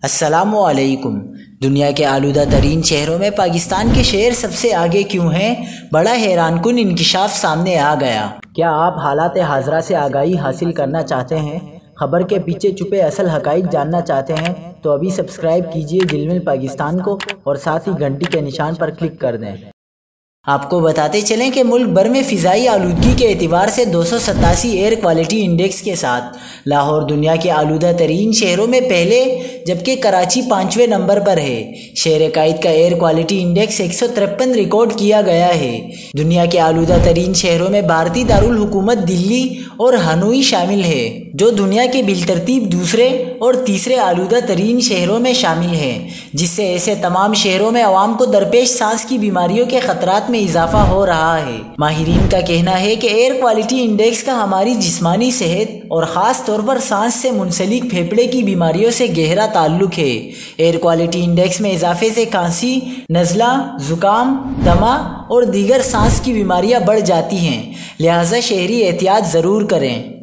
السلام علیکم۔ دنیا کے آلودہ ترین شہروں میں پاکستان کے شہر سب سے آگے کیوں ہیں؟ بڑا حیران کن انکشاف سامنے آ گیا۔ کیا آپ حالات حاضرہ سے آگاہی حاصل کرنا چاہتے ہیں؟ خبر کے پیچھے چھپے اصل حقائق جاننا چاہتے ہیں تو ابھی سبسکرائب کیجئے جلمل پاکستان کو اور ساتھ ہی گھنٹی کے نشان پر کلک کر دیں۔ آپ کو بتاتے چلیں کہ ملک بھر میں فضائی آلودگی کے اعتبار سے 287 ایئر کوالٹی انڈیکس کے ساتھ لاہور دنیا کے آلودہ ترین شہروں میں پہلے جبکہ کراچی 5ویں نمبر پر ہے۔ شہر قائد کا ایئر کوالٹی انڈیکس 153 ریکارڈ کیا گیا ہے۔ دنیا کے آلودہ ترین شہروں میں بھارتی دارالحکومت دلی اور ہنوئی شامل ہے، جو دنیا کے بالترتیب دوسرے اور تیسرے آلودہ ترین شہروں میں شامل ہیں، جس سے ایسے تمام شہروں میں عوام کو درپیش سانس کی بیماریوں کے خطرات میں اضافہ ہو رہا ہے۔ ماہرین کا کہنا ہے کہ ایئر کوالٹی انڈیکس کا ہماری جسمانی صحت اور خاص طور پر سانس سے منسلک پھیپھڑے کی بیماریوں سے گہرا تعلق ہے۔ ایئر کوالٹی انڈیکس میں اضافے سے کھانسی، نزلہ، زکام، دمہ اور دیگر سانس کی بیماریاں بڑھ جاتی ہیں، لہٰذا شہری احتیاط ضرور کریں۔